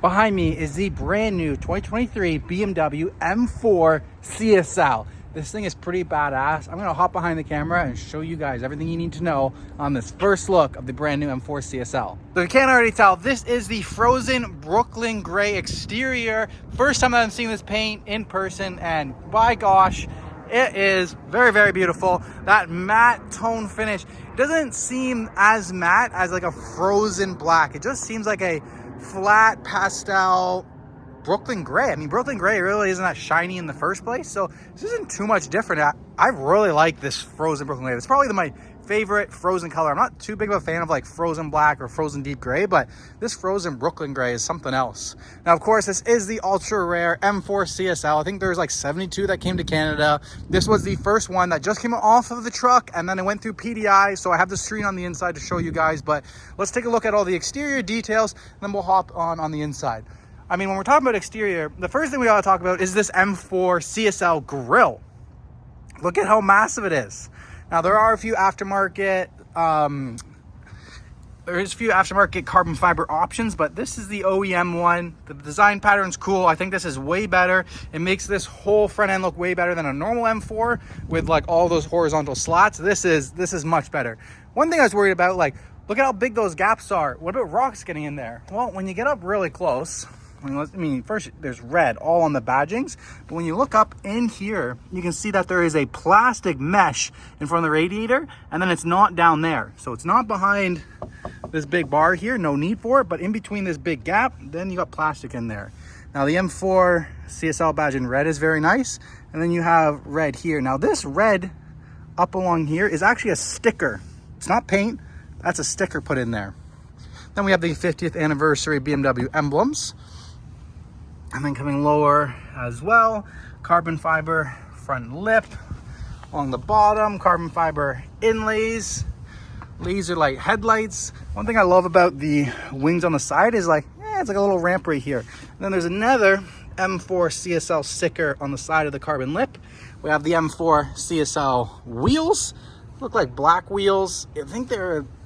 Behind me is the brand new 2023 BMW M4 CSL. This thing is pretty badass. I'm gonna hop behind the camera and show you guys everything you need to know on this first look of the brand new M4 CSL. So you can't already tell, this is the frozen Brooklyn gray exterior. First time that I'm seeing this paint in person, and by gosh, it is very, very beautiful. That matte tone finish doesn't seem as matte as like a frozen black. It just seems like a flat pastel Brooklyn gray. I mean, Brooklyn gray really isn't that shiny in the first place, so this isn't too much different. I really like this frozen Brooklyn gray. It's probably my favorite frozen color. I'm not too big of a fan of like frozen black or frozen deep gray, but this frozen Brooklyn gray is something else. Now, of course, this is the ultra rare M4 CSL. I think there's like 72 that came to Canada. This was the first one that just came off of the truck, and then it went through PDI, so I have the screen on the inside to show you guys. But let's take a look at all the exterior details, and then we'll hop on the inside. I mean, when we're talking about exterior, the first thing we gotta talk about is this M4 CSL grille. Look at how massive it is. Now, there are a few aftermarket, carbon fiber options, but this is the OEM one. The design pattern's cool. I think this is way better. It makes this whole front end look way better than a normal M4 with like all those horizontal slots. This is much better. One thing I was worried about, like, look at how big those gaps are. What about rocks getting in there? Well, when you get up really close, I mean, first there's red all on the badgings, but when you look up in here, you can see that there is a plastic mesh in front of the radiator, and then it's not down there. So it's not behind this big bar here, no need for it, but in between this big gap, then you got plastic in there. Now, the M4 CSL badge in red is very nice, and then you have red here. Now, this red up along here is actually a sticker. It's not paint, that's a sticker put in there. Then we have the 50th anniversary BMW emblems. And then coming lower as well, carbon fiber front lip. On the bottom, carbon fiber inlays, laser light headlights. One thing I love about the wings on the side is like, it's like a little ramp right here. And then there's another M4 CSL sticker on the side of the carbon lip. We have the M4 CSL wheels. Look like black wheels. I think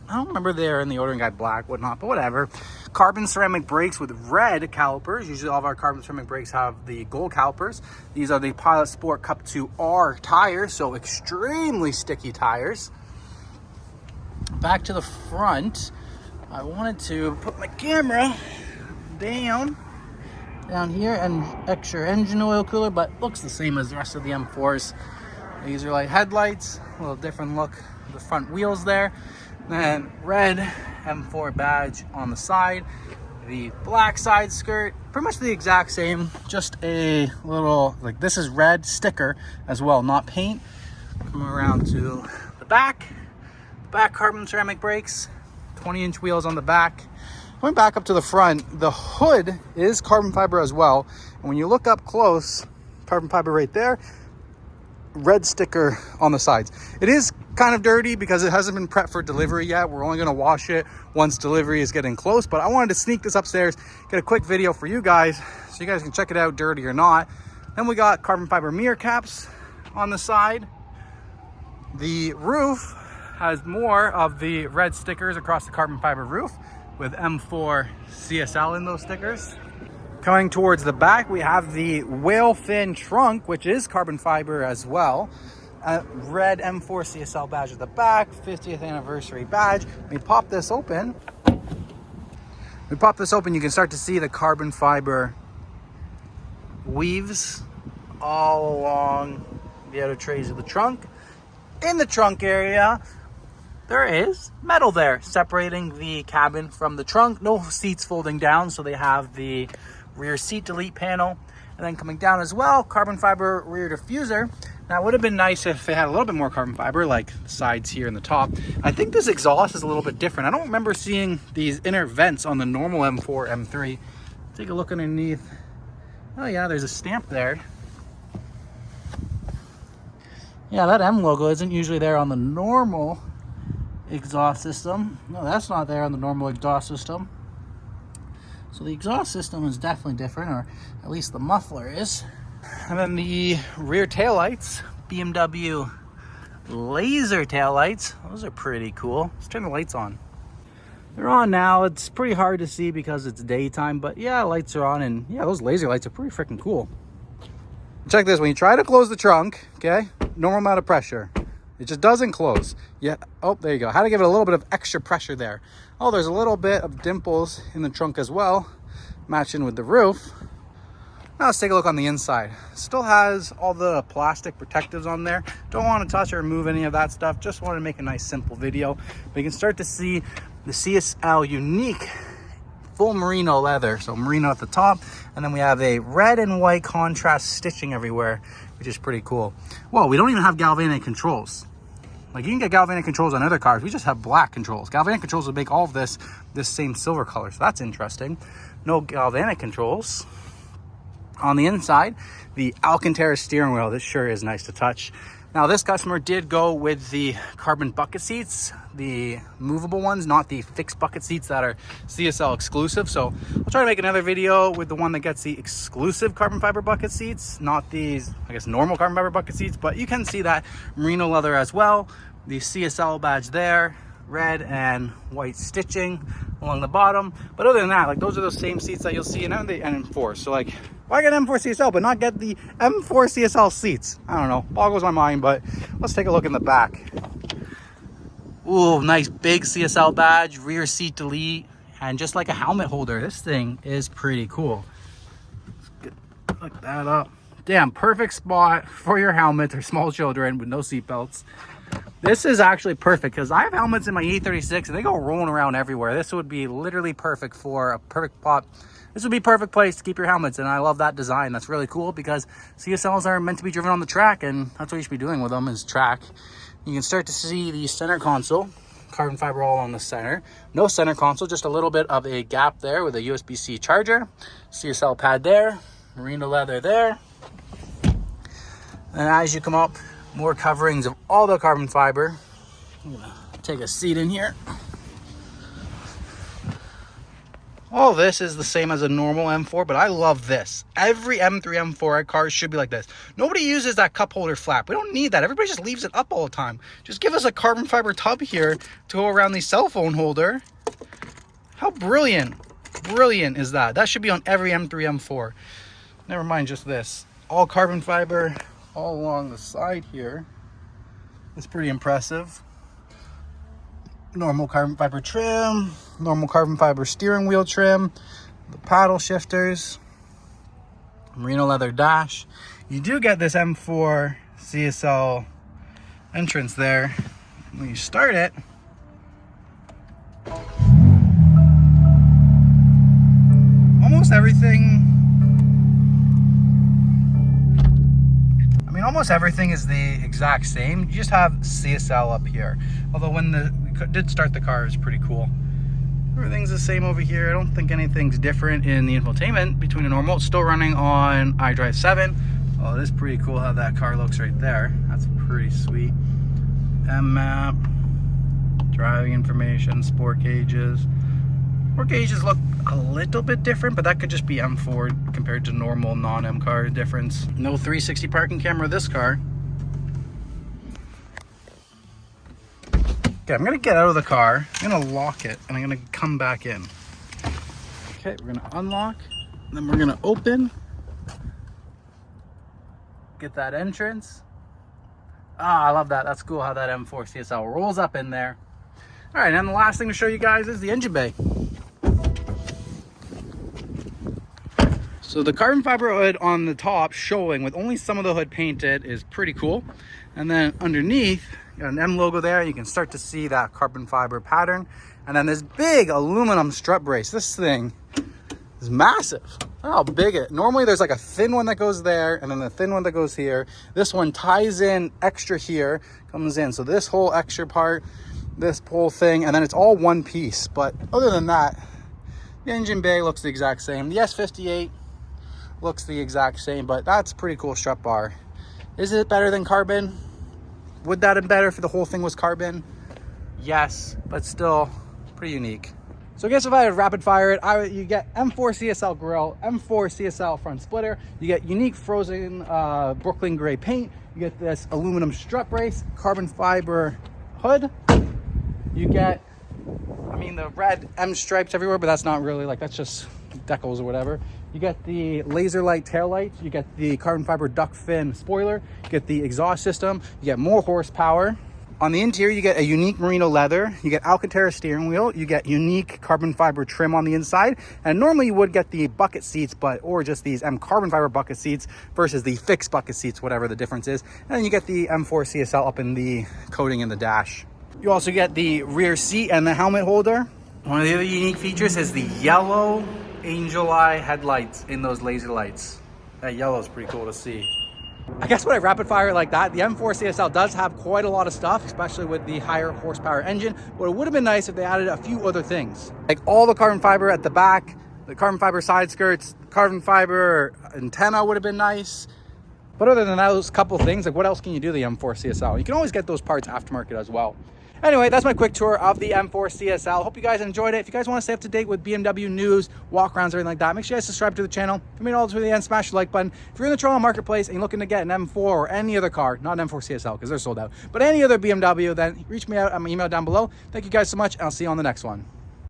I don't remember they're in the ordering guide black, whatnot, but whatever. Carbon ceramic brakes with red calipers. Usually all of our carbon ceramic brakes have the gold calipers. These are the Pilot Sport Cup 2R tires, so extremely sticky tires. Back to the front, I wanted to put my camera down here, and extra engine oil cooler, but looks the same as the rest of the M4s. These are like headlights, a little different look. The front wheels there. Then red M4 badge on the side, the black side skirt, pretty much the exact same, just a little, like, this is red sticker as well, not paint. Coming around to the back carbon ceramic brakes, 20-inch wheels on the back. Going back up to the front, the hood is carbon fiber as well, and when you look up close, carbon fiber right there, red sticker on the sides. It is kind of dirty because it hasn't been prepped for delivery yet. We're only going to wash it once delivery is getting close, but I wanted to sneak this upstairs, get a quick video for you guys so you guys can check it out, dirty or not. Then we got carbon fiber mirror caps on the side. The roof has more of the red stickers across the carbon fiber roof with M4 CSL in those stickers. Coming towards the back, we have the whale fin trunk, which is carbon fiber as well. Red M4 CSL badge at the back, 50th anniversary badge. We pop this open. You can start to see the carbon fiber weaves all along the outer trays of the trunk. In the trunk area, there is metal there separating the cabin from the trunk. No seats folding down, so they have the rear seat delete panel. And then coming down as well, carbon fiber rear diffuser. Now, it would have been nice if it had a little bit more carbon fiber, like the sides here and the top. I think this exhaust is a little bit different. I don't remember seeing these inner vents on the normal M4, M3. Take a look underneath. Oh yeah, there's a stamp there. Yeah, that M logo isn't usually there on the normal exhaust system. No, that's not there on the normal exhaust system. So the exhaust system is definitely different, or at least the muffler is. And then the rear taillights, BMW laser taillights. Those are pretty cool. Let's turn the lights on. They're on now. It's pretty hard to see because it's daytime, but yeah, lights are on, and yeah, those laser lights are pretty freaking cool. Check this, when you try to close the trunk, okay, normal amount of pressure. It just doesn't close. Yeah, oh, there you go. How to give it a little bit of extra pressure there. Oh, there's a little bit of dimples in the trunk as well, matching with the roof. Now let's take a look on the inside. Still has all the plastic protectives on there. Don't want to touch or remove any of that stuff. Just want to make a nice simple video. But you can start to see the CSL unique full merino leather. So merino at the top, and then we have a red and white contrast stitching everywhere, which is pretty cool. Well, we don't even have galvanic controls. Like, you can get galvanic controls on other cars. We just have black controls. Galvanic controls would make all of this same silver color. So that's interesting. No galvanic controls. On the inside, the Alcantara steering wheel. This sure is nice to touch. Now, this customer did go with the carbon bucket seats, the movable ones, not the fixed bucket seats that are CSL exclusive. So I'll try to make another video with the one that gets the exclusive carbon fiber bucket seats, not these, I guess, normal carbon fiber bucket seats, but you can see that merino leather as well. The CSL badge there, red and white stitching along the bottom. But other than that, like, those are those same seats that you'll see in the M4. So like, why get M4 CSL but not get the M4 CSL seats? I don't know, boggles my mind. But let's take a look in the back. Ooh, nice big CSL badge, rear seat delete, and just like a helmet holder. This thing is pretty cool. Let's look that up. Damn, perfect spot for your helmet or small children with no seat belts. This is actually perfect because I have helmets in my E36 and they go rolling around everywhere. This would be literally perfect for a perfect spot. This would be a perfect place to keep your helmets, and I love that design. That's really cool because CSLs are meant to be driven on the track, and that's what you should be doing with them, is track. You can start to see the center console, carbon fiber all on the center. No center console, just a little bit of a gap there with a USB-C charger. CSL pad there, merino leather there. And as you come up, more coverings of all the carbon fiber. I'm gonna take a seat in here. All this is the same as a normal M4, but I love this. Every M3, M4 car should be like this. Nobody uses that cup holder flap. We don't need that. Everybody just leaves it up all the time. Just give us a carbon fiber tub here to go around the cell phone holder. How brilliant is that? That should be on every M3, M4. Never mind just this. All carbon fiber all along the side here. It's pretty impressive. Normal carbon fiber trim, normal carbon fiber steering wheel trim, the paddle shifters, merino leather dash. You do get this M4 CSL entrance there. When you start it, almost everything is the exact same. You just have CSL up here. Although when we did start the car, it's pretty cool. Everything's the same over here. I don't think anything's different in the infotainment between a normal. It's still running on iDrive 7. Oh, it is pretty cool how that car looks right there. That's pretty sweet. M-map, driving information, sport gauges. Sport gauges look a little bit different, but that could just be M4 compared to normal non-M car difference. No 360 parking camera this car. Okay, I'm gonna get out of the car, I'm gonna lock it, and I'm gonna come back in. Okay, we're gonna unlock, then we're gonna open. Get that entrance. Ah, I love that. That's cool how that M4 CSL rolls up in there. All right, and the last thing to show you guys is the engine bay. So the carbon fiber hood on the top showing with only some of the hood painted is pretty cool. And then underneath, got an M logo there. You can start to see that carbon fiber pattern. And then this big aluminum strut brace. This thing is massive. Look how big it. Normally there's like a thin one that goes there and then the thin one that goes here. This one ties in extra here, comes in. So this whole extra part, this whole thing, and then it's all one piece. But other than that, the engine bay looks the exact same. The S58 looks the exact same, but that's a pretty cool strut bar. Is it better than carbon? Would that have been better if the whole thing was carbon? Yes, but still pretty unique. So I guess if I had rapid fire it, you get M4 CSL grille, M4 CSL front splitter, you get unique frozen Brooklyn gray paint, you get this aluminum strut brace, carbon fiber hood, you get I mean, the red M stripes everywhere, but that's not really like, that's just decals or whatever. You get the laser light tail lights, you get the carbon fiber duck fin spoiler, you get the exhaust system, you get more horsepower. On the interior, you get a unique merino leather, you get Alcantara steering wheel, you get unique carbon fiber trim on the inside, and normally you would get the bucket seats, or just these M carbon fiber bucket seats versus the fixed bucket seats, whatever the difference is. And then you get the M4 CSL up in the coating in the dash. You also get the rear seat and the helmet holder. One of the other unique features is the yellow angel eye headlights in those laser lights. That yellow is pretty cool to see. I guess when I rapid fire like that, the M4 CSL does have quite a lot of stuff, especially with the higher horsepower engine, but it would have been nice if they added a few other things. Like all the carbon fiber at the back, the carbon fiber side skirts, carbon fiber antenna would have been nice. But other than those couple things, like what else can you do the M4 CSL? You can always get those parts aftermarket as well. Anyway, that's my quick tour of the M4 CSL. Hope you guys enjoyed it. If you guys want to stay up to date with BMW news, walk-arounds, or anything like that, make sure you guys subscribe to the channel. If you made it all the way to the end, smash the like button. If you're in the Toronto marketplace and you're looking to get an M4 or any other car, not an M4 CSL because they're sold out, but any other BMW, then reach me out at my email down below. Thank you guys so much, and I'll see you on the next one.